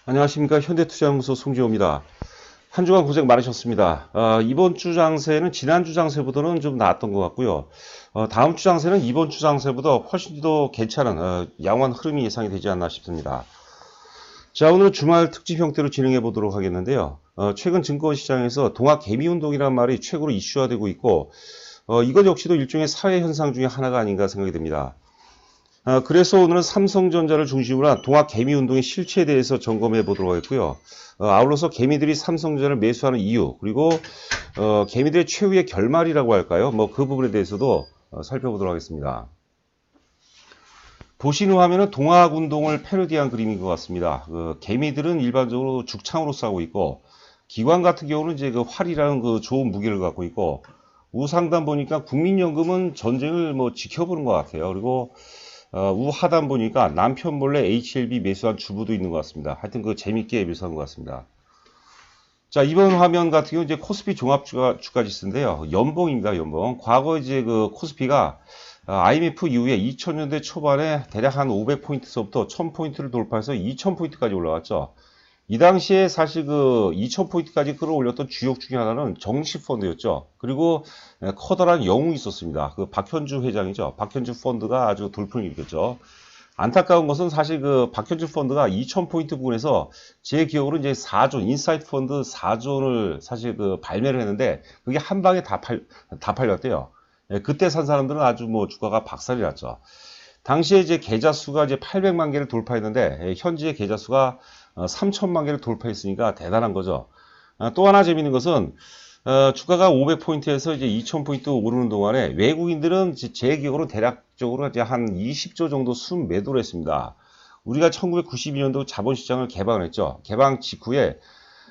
안녕하십니까. 현대투자연구소 송지호입니다. 한 주간 고생 많으셨습니다. 이번 주 장세는 지난주 장세보다는 좀 나았던 것 같고요. 다음 주 장세는 이번 주 장세보다 훨씬 더 괜찮은 양호한 흐름이 예상이 되지 않나 싶습니다. 자, 오늘은 주말 특집 형태로 진행해 보도록 하겠는데요. 최근 증권시장에서 동학 개미운동이라는 말이 최고로 이슈화되고 있고, 이것 역시도 일종의 사회현상 중에 하나가 아닌가 생각이 됩니다. 그래서 오늘은 삼성전자를 중심으로 한 동학 개미운동의 실체에 대해서 점검해 보도록 하겠고요. 아울러서 개미들이 삼성전자를 매수하는 이유, 그리고 개미들의 최후의 결말이라고 할까요? 그 부분에 대해서도 살펴보도록 하겠습니다. 보시는 화면은 동학운동을 패러디한 그림인 것 같습니다. 개미들은 일반적으로 죽창으로 싸우고 있고, 기관 같은 경우는 이제 그 활이라는 그 좋은 무기를 갖고 있고, 우상단 보니까 국민연금은 전쟁을 지켜보는 것 같아요. 그리고 우하단 보니까 남편 몰래 HLB 매수한 주부도 있는 것 같습니다. 하여튼 재밌게 매수한 것 같습니다. 자, 이번 화면 같은 경우 이제 코스피 종합주가 지수인데요. 연봉입니다, 연봉. 과거 이제 코스피가 IMF 이후에 2000년대 초반에 대략 한 500포인트서부터 1000포인트를 돌파해서 2000포인트까지 올라왔죠. 이 당시에 사실 2000포인트까지 끌어올렸던 주역 중에 하나는 정시펀드였죠. 그리고 커다란 영웅이 있었습니다. 박현주 회장이죠. 박현주 펀드가 아주 돌풍을 일으켰죠. 안타까운 것은 사실 박현주 펀드가 2000포인트 부분에서 제 기억으로 이제 4존, 인사이트 펀드 4존을 사실 발매를 했는데 그게 한 방에 다 팔렸대요. 그때 산 사람들은 아주 주가가 박살이 났죠. 당시에 이제 계좌 수가 이제 800만 개를 돌파했는데 현재 계좌 수가 3천만 개를 돌파했으니까 대단한 거죠. 또 하나 재밌는 것은 주가가 500포인트에서 이제 2000포인트 오르는 동안에 외국인들은 제 기억으로 대략적으로 이제 한 20조 정도 순매도를 했습니다. 우리가 1992년도 자본시장을 개방했죠. 개방 직후에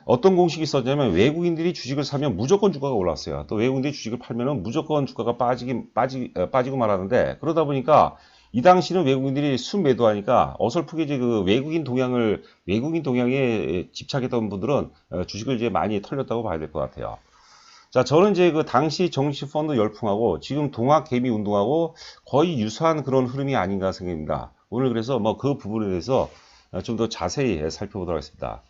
어떤 공식이 있었냐면 외국인들이 주식을 사면 무조건 주가가 올랐어요. 또 외국인들이 주식을 팔면은 무조건 주가가 빠지고 말하는데 그러다 보니까 이 당시는 외국인들이 순매도하니까 어설프게 이제 외국인 동향에 집착했던 분들은 주식을 이제 많이 털렸다고 봐야 될 것 같아요. 자, 저는 이제 당시 정시펀드 열풍하고 지금 동학 개미 운동하고 거의 유사한 그런 흐름이 아닌가 생각합니다. 오늘 그래서 그 부분에 대해서 좀 더 자세히 살펴보도록 하겠습니다.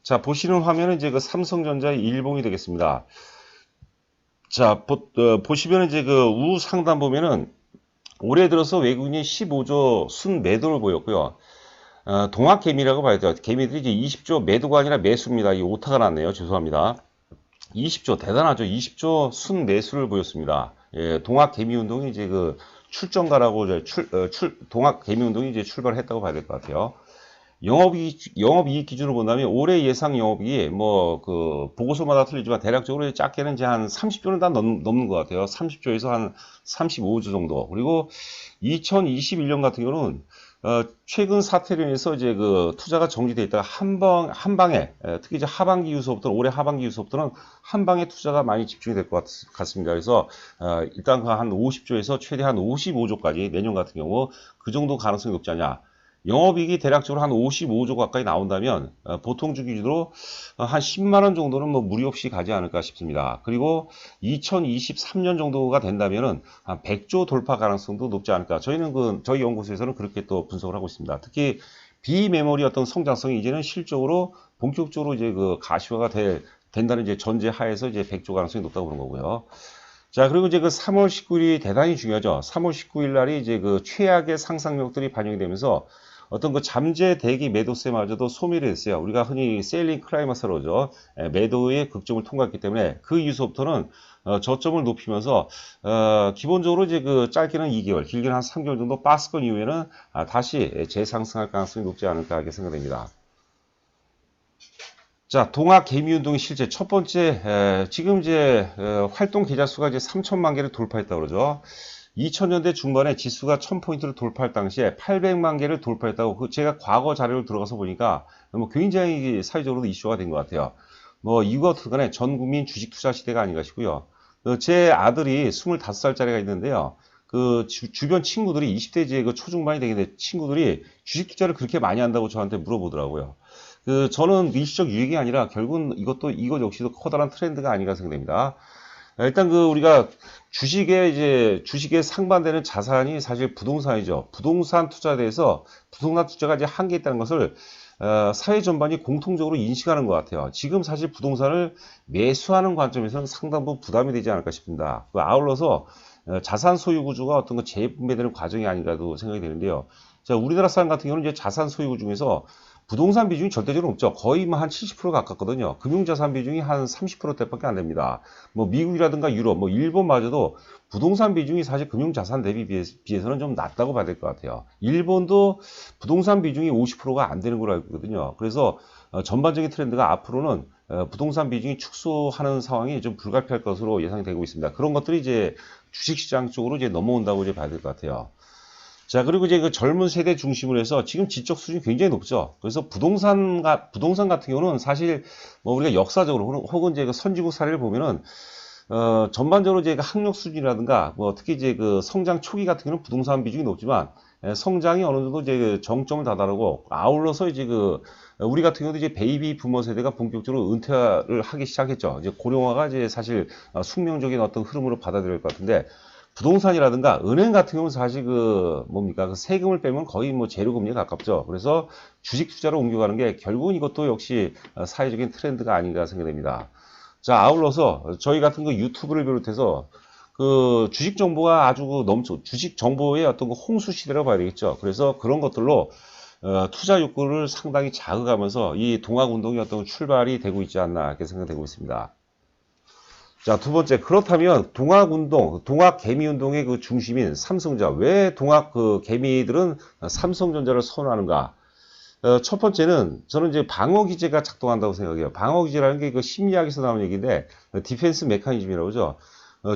자, 보시는 화면은 이제 삼성전자의 일봉이 되겠습니다. 자, 보시면 이제 우상단 보면은 올해 들어서 외국인이 15조 순매도를 보였고요. 동학개미라고 봐야 돼요. 개미들이 이제 20조 매도가 아니라 매수입니다. 이 오타가 났네요. 죄송합니다. 20조 대단하죠. 20조 순매수를 보였습니다. 예, 동학개미운동이 이제 출정가라고 동학개미운동이 이제 출발했다고 봐야 될 것 같아요. 영업이익 기준으로 본다면 올해 예상 영업이익이 보고서마다 틀리지만 대략적으로 작게는 이제 한 30조는 다 넘는 것 같아요. 30조에서 한 35조 정도. 그리고 2021년 같은 경우는 최근 사태로 인해서 이제 투자가 정지되어 있다가 한 방에 특히 이제 하반기 이후서부터 올해 하반기 이후서부터는 한 방에 투자가 많이 집중이 될 것 같습니다. 그래서 일단 한 50조에서 최대 한 55조까지 내년 같은 경우 그 정도 가능성이 높지 않냐. 영업이익이 대략적으로 한 55조 가까이 나온다면 보통주 기준으로 한 10만원 정도는 무리 없이 가지 않을까 싶습니다. 그리고 2023년 정도가 된다면은 한 100조 돌파 가능성도 높지 않을까. 저희는 저희 연구소에서는 그렇게 또 분석을 하고 있습니다. 특히 비메모리 어떤 성장성이 이제는 실적으로 본격적으로 이제 가시화가 된다는 이제 전제 하에서 이제 100조 가능성이 높다고 보는 거고요. 자, 그리고 이제 3월 19일이 대단히 중요하죠. 3월 19일 날이 이제 최악의 상상력들이 반영이 되면서 어떤 잠재 대기 매도세마저도 소멸이 됐어요. 우리가 흔히 세일링 클라이마스로 그러죠. 매도의 극점을 통과했기 때문에 그 이후부터는 저점을 높이면서 기본적으로 이제 짧게는 2개월, 길게는 한 3개월 정도 빠스권 이후에는 다시 재상승할 가능성이 높지 않을까 하게 생각됩니다. 자, 동학 개미운동의 실제 첫 번째 지금 이제 활동 계좌 수가 이제 3천만 개를 돌파했다고 그러죠. 2000년대 중반에 지수가 1000포인트를 돌파할 당시에 800만 개를 돌파했다고 제가 과거 자료를 들어가서 보니까 굉장히 사회적으로도 이슈가 된 것 같아요. 이것 간에 전 국민 주식 투자 시대가 아닌가 싶고요. 제 아들이 25살짜리가 있는데요. 주변 친구들이 20대 이제 초중반이 되겠는데 친구들이 주식 투자를 그렇게 많이 한다고 저한테 물어보더라고요. 저는 일시적 유익이 아니라 결국은 이것 역시도 커다란 트렌드가 아닌가 생각됩니다. 일단 우리가 주식에 상반되는 자산이 사실 부동산이죠. 부동산 투자에 대해서 부동산 투자가 이제 한계 있다는 것을 사회 전반이 공통적으로 인식하는 것 같아요. 지금 사실 부동산을 매수하는 관점에서는 상당 부분 부담이 되지 않을까 싶습니다. 아울러서 자산 소유 구조가 어떤 거 재분배되는 과정이 아닌가도 생각이 되는데요. 자, 우리나라 사람 같은 경우는 이제 자산 소유 중에서 부동산 비중이 절대적으로 높죠. 거의 뭐 한 70% 가깝거든요. 금융자산 비중이 한 30%대밖에 안 됩니다. 뭐 미국이라든가 유럽, 뭐 일본마저도 부동산 비중이 사실 금융자산 대비 비해서는 좀 낮다고 봐야 될 것 같아요. 일본도 부동산 비중이 50%가 안 되는 걸로 알고 있거든요. 그래서 전반적인 트렌드가 앞으로는 부동산 비중이 축소하는 상황이 좀 불가피할 것으로 예상이 되고 있습니다. 그런 것들이 이제 주식시장 쪽으로 이제 넘어온다고 이제 봐야 될 것 같아요. 자, 그리고 이제 그 젊은 세대 중심으로 해서 지금 지적 수준이 굉장히 높죠. 그래서 부동산 같은 경우는 사실 뭐 우리가 역사적으로 혹은 이제 그 선진국 사례를 보면은 전반적으로 이제 그 학력 수준이라든가 뭐 특히 이제 그 성장 초기 같은 경우는 부동산 비중이 높지만 성장이 어느 정도 이제 그 정점을 다다르고 아울러서 이제 그 우리 같은 경우도 이제 베이비 부머 세대가 본격적으로 은퇴를 하기 시작했죠. 이제 고령화가 이제 사실 숙명적인 어떤 흐름으로 받아들일 것 같은데 부동산이라든가 은행 같은 경우는 사실 그 뭡니까 그 세금을 빼면 거의 뭐 제로 금리에 가깝죠. 그래서 주식 투자로 옮겨가는 게 결국은 이것도 역시 사회적인 트렌드가 아닌가 생각됩니다. 자, 아울러서 저희 같은 그 유튜브를 비롯해서 그 주식 정보가 아주 그 주식 정보의 어떤 그 홍수 시대라고 봐야 되겠죠. 그래서 그런 것들로 투자 욕구를 상당히 자극하면서 이 동학 운동이 어떤 출발이 되고 있지 않나 이렇게 생각되고 있습니다. 자, 두 번째, 그렇다면 동학운동, 동학개미운동의 그 중심인 삼성전자, 왜 동학 그 개미들은 삼성전자를 선호하는가? 첫 번째는 저는 이제 방어기제가 작동한다고 생각해요. 방어기제라는 게 그 심리학에서 나오는 얘기인데, 디펜스 메커니즘이라고 하죠.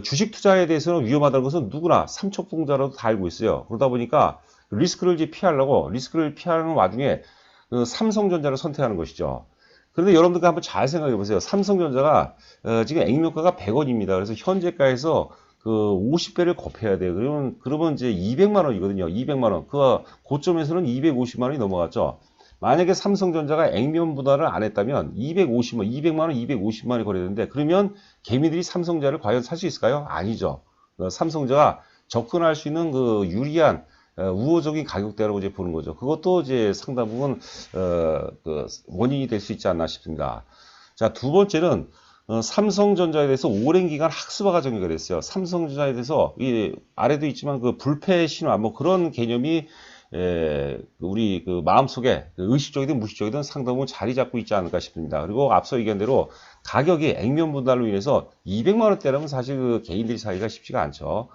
주식 투자에 대해서는 위험하다는 것은 누구나 삼척봉자라도 다 알고 있어요. 그러다 보니까 리스크를 이제 피하려고, 리스크를 피하는 와중에 그 삼성전자를 선택하는 것이죠. 그런데 여러분들 한번 잘 생각해 보세요. 삼성전자가 지금 액면가가 100원입니다. 그래서 현재가에서 그 50배를 곱해야 돼요. 그러면 이제 200만 원이거든요. 200만 원. 그 고점에서는 250만 원이 넘어갔죠. 만약에 삼성전자가 액면 분할을 안 했다면 200만 원, 250만 원이 거래되는데 그러면 개미들이 삼성전자를 과연 살 수 있을까요? 아니죠. 삼성전자가 접근할 수 있는 그 유리한 우호적인 가격대라고 이제 보는 거죠. 그것도 이제 상당 부분 그 원인이 될 수 있지 않나 싶습니다. 자, 두 번째는 삼성전자에 대해서 오랜 기간 학습화가 전개가 됐어요. 삼성전자에 대해서 이 아래도 있지만 그 불패 신화 뭐 그런 개념이 우리 그 마음속에 의식적이든 무의식적이든 상당 부분 자리 잡고 있지 않을까 싶습니다. 그리고 앞서 얘기한 대로 가격이 액면 분할로 인해서 200만 원대라면 사실 그 개인들이 사기가 쉽지가 않죠.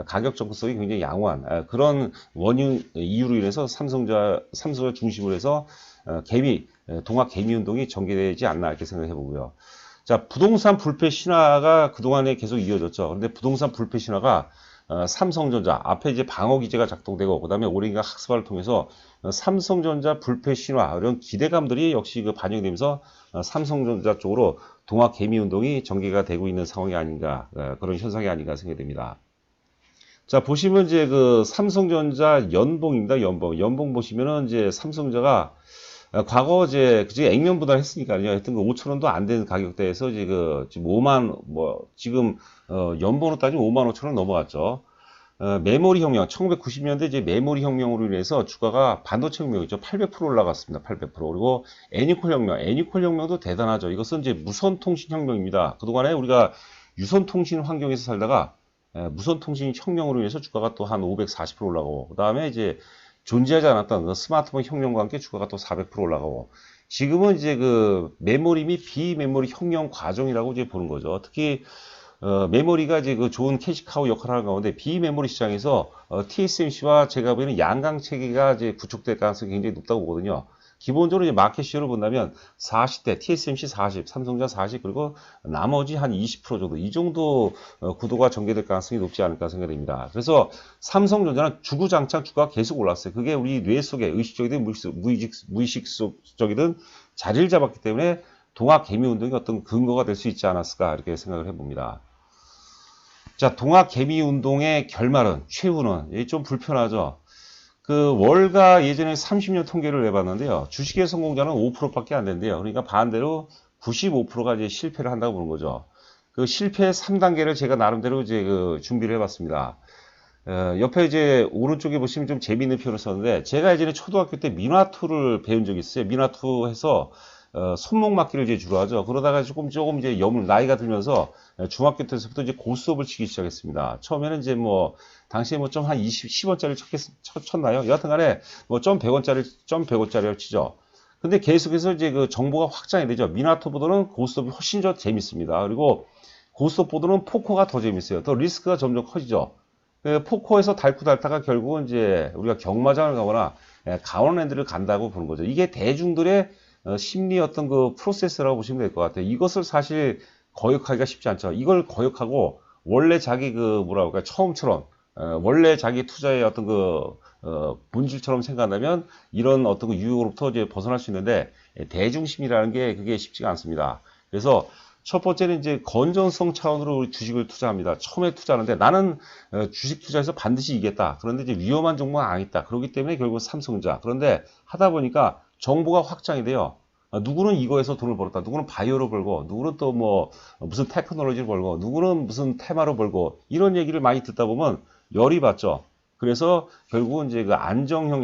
가격 접근성이 굉장히 양호한 그런 원인 이유로 인해서 삼성전자 중심으로 해서 동학 개미 운동이 전개되지 않나 이렇게 생각해 보고요. 자, 부동산 불패 신화가 그동안에 계속 이어졌죠. 그런데 부동산 불패 신화가 삼성전자 앞에 이제 방어 기제가 작동되고 그다음에 오랜기간 학습화를 통해서 삼성전자 불패 신화 이런 기대감들이 역시 그 반영되면서 삼성전자 쪽으로 동학 개미 운동이 전개가 되고 있는 상황이 아닌가 그런 현상이 아닌가 생각됩니다. 자, 보시면 이제 그 삼성전자 연봉입니다. 연봉 보시면은 이제 삼성전자가 과거 이제 그제 액면 분할 했으니까요. 하여튼 그 5천 원도 안 되는 가격대에서 이제 그 지금 5만 지금 연봉으로 따지면 5만 5천 원 넘어갔죠. 메모리 혁명 1990년대 이제 메모리 혁명으로 인해서 주가가 반도체 혁명이죠. 800% 올라갔습니다. 800%. 그리고 애니콜 혁명도 대단하죠. 이것은 이제 무선 통신 혁명입니다. 그동안에 우리가 유선 통신 환경에서 살다가 무선 통신 혁명으로 인해서 주가가 또 한 540% 올라가고 그다음에 이제 존재하지 않았던 그 스마트폰 혁명과 함께 주가가 또 400% 올라가고 지금은 이제 그 메모리 및 비메모리 혁명 과정이라고 이제 보는 거죠. 특히 메모리가 이제 그 좋은 캐시카우 역할을 하는 가운데 비메모리 시장에서 TSMC와 제가 보기에는 양강 체계가 이제 구축될 가능성이 굉장히 높다고 보거든요. 기본적으로 이제 마켓 시어를 본다면 40대, TSMC 40, 삼성전자 40, 그리고 나머지 한 20% 정도, 이 정도 구도가 전개될 가능성이 높지 않을까 생각됩니다. 그래서 삼성전자는 주구장창 주가가 계속 올랐어요. 그게 우리 뇌 속에 의식적이든 무의식적이든 자리를 잡았기 때문에 동학 개미 운동이 어떤 근거가 될 수 있지 않았을까 이렇게 생각을 해봅니다. 자, 동학 개미 운동의 결말은, 최후는 좀 불편하죠. 그 월가 예전에 30년 통계를 내봤는데요. 주식의 성공자는 5%밖에 안 된대요. 그러니까 반대로 95%가 이제 실패를 한다고 보는 거죠. 그 실패 3단계를 제가 나름대로 이제 그 준비를 해봤습니다. 옆에 이제 오른쪽에 보시면 좀 재미있는 표현을 썼는데, 제가 예전에 초등학교 때 민화투를 배운 적이 있어요. 민화투 해서 손목 맞기를 이제 주로 하죠. 그러다가 조금 이제 나이가 들면서 중학교 때부터 이제 고스톱을 치기 시작했습니다. 처음에는 이제 뭐 당시에 뭐 좀 한 10원짜리 쳤나요? 여하튼간에 뭐 점 100원짜리 점 100원짜리를 치죠. 근데 계속해서 이제 그 정보가 확장이 되죠. 민화투보다는 고스톱이 훨씬 더 재밌습니다. 그리고 고스톱보다는 포커가 더 재밌어요. 더 리스크가 점점 커지죠. 포커에서 달다가 결국은 이제 우리가 경마장을 가거나 강원랜드를 간다고 보는 거죠. 이게 대중들의 심리 어떤 그 프로세스라고 보시면 될 것 같아요. 이것을 사실 거역하기가 쉽지 않죠. 이걸 거역하고 원래 자기 그 뭐라 그럴까 처음처럼 원래 자기 투자의 어떤 그 본질처럼 생각한다면 이런 어떤 그 유혹으로부터 이제 벗어날 수 있는데 대중심이라는 게 그게 쉽지가 않습니다. 그래서 첫 번째는 이제 건전성 차원으로 우리 주식을 투자합니다. 처음에 투자하는데 나는 주식 투자에서 반드시 이겠다. 그런데 이제 위험한 종목은 아니다. 그렇기 때문에 결국 삼성전자. 그런데 하다 보니까 정보가 확장이 돼요. 누구는 이거에서 돈을 벌었다. 누구는 바이오로 벌고, 누구는 또 뭐 무슨 테크놀로지를 벌고, 누구는 무슨 테마로 벌고 이런 얘기를 많이 듣다 보면 열이 받죠. 그래서 결국은 이제 그 안정형,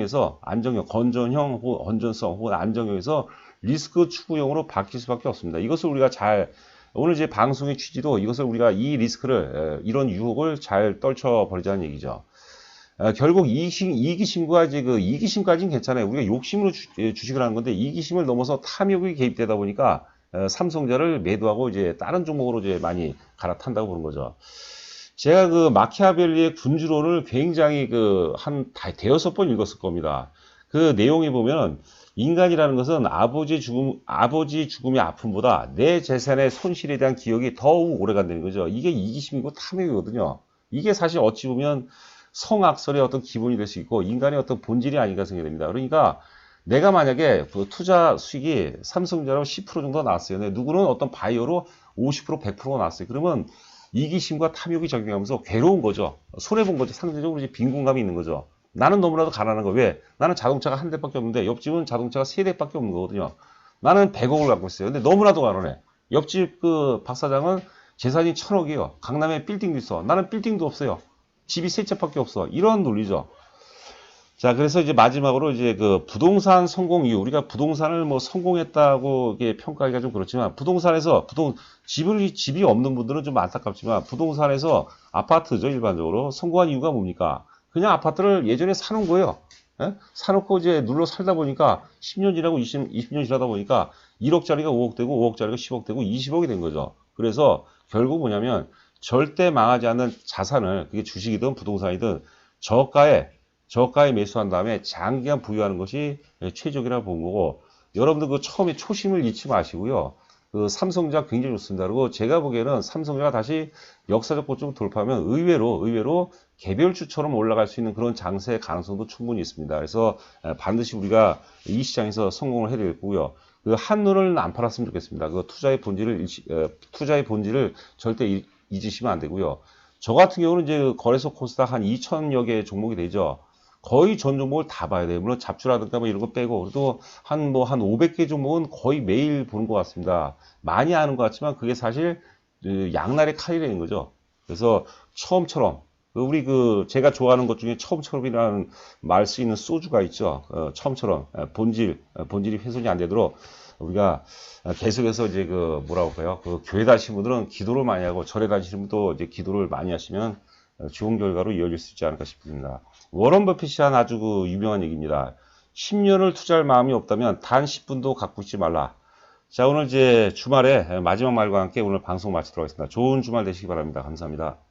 건전형, 혹은 건전성, 혹은 안정형에서 리스크 추구형으로 바뀔 수밖에 없습니다. 이것을 우리가 오늘 이제 방송의 취지도 이것을 우리가 이 리스크를, 이런 유혹을 잘 떨쳐버리자는 얘기죠. 결국 이기심과 이제 그 이기심까지는 괜찮아요. 우리가 욕심으로 주식을 하는 건데 이기심을 넘어서 탐욕이 개입되다 보니까 삼성전자를 매도하고 이제 다른 종목으로 이제 많이 갈아탄다고 보는 거죠. 제가 그 마키아벨리의 군주론을 굉장히 한 대여섯 번 읽었을 겁니다. 그 내용에 보면 인간이라는 것은 아버지 죽음의 아픔보다 내 재산의 손실에 대한 기억이 더욱 오래 간다는 거죠. 이게 이기심이고 탐욕이거든요. 이게 사실 어찌 보면 성악설의 어떤 기본이 될 수 있고 인간의 어떤 본질이 아닌가 생각이 됩니다. 그러니까 내가 만약에 그 투자 수익이 삼성전자로 10% 정도 나왔어요. 근데 누구는 어떤 바이오로 50%, 100%가 나왔어요. 그러면 이기심과 탐욕이 적용하면서 괴로운 거죠. 손해본 거죠. 상대적으로 이제 빈곤감이 있는 거죠. 나는 너무나도 가난한 거. 왜? 나는 자동차가 한 대밖에 없는데 옆집은 자동차가 세 대밖에 없는 거거든요. 나는 100억을 갖고 있어요. 근데 너무나도 가난해. 옆집 그 박 사장은 재산이 1000억이에요. 강남에 빌딩도 있어. 나는 빌딩도 없어요. 집이 세 채밖에 없어. 이런 논리죠. 자, 그래서 이제 마지막으로 이제 그 부동산 성공 이유. 우리가 부동산을 뭐 성공했다고 이게 평가하기가 좀 그렇지만 부동산에서 집이 없는 분들은 좀 안타깝지만 부동산에서 아파트죠, 일반적으로. 성공한 이유가 뭡니까? 그냥 아파트를 예전에 사놓은 거예요. 예? 사놓고 이제 눌러 살다 보니까 10년 지나고 20년 지나다 보니까 1억짜리가 5억 되고 5억짜리가 10억 되고 20억이 된 거죠. 그래서 결국 뭐냐면 절대 망하지 않는 자산을 그게 주식이든 부동산이든 저가에 매수한 다음에 장기간 보유하는 것이 최적이라고 본 거고 여러분들 그 처음에 초심을 잃지 마시고요. 그 삼성전자 굉장히 좋습니다. 그리고 제가 보기에는 삼성전자가 다시 역사적 고점을 돌파하면 의외로 개별주처럼 올라갈 수 있는 그런 장세 가능성도 충분히 있습니다. 그래서 반드시 우리가 이 시장에서 성공을 해야 되겠고요. 그 한눈을 안 팔았으면 좋겠습니다. 그 투자의 본질을 절대 잊으시면 안 되고요. 저 같은 경우는 이제 거래소 코스닥 한 2,000여 개 종목이 되죠. 거의 전 종목을 다 봐야 돼요. 물론 잡주라든가 뭐 이런 거 빼고. 그래도 한 500개 종목은 거의 매일 보는 것 같습니다. 많이 하는 것 같지만 그게 사실 양날의 칼이라는 거죠. 그래서 처음처럼 우리 제가 좋아하는 것 중에 처음처럼이라는 말 쓰이는 소주가 있죠. 처음처럼 본질이 훼손이 안 되도록 우리가 계속해서 이제 뭐라고 할까요? 교회 다니시는 분들은 기도를 많이 하고 절에 다니시는 분도 이제 기도를 많이 하시면 좋은 결과로 이어질 수 있지 않을까 싶습니다. 워런 버핏이 한 아주 유명한 얘기입니다. 10년을 투자할 마음이 없다면 단 10분도 갖고 있지 말라. 자, 오늘 이제 주말에 마지막 말과 함께 오늘 방송 마치도록 하겠습니다. 좋은 주말 되시기 바랍니다. 감사합니다.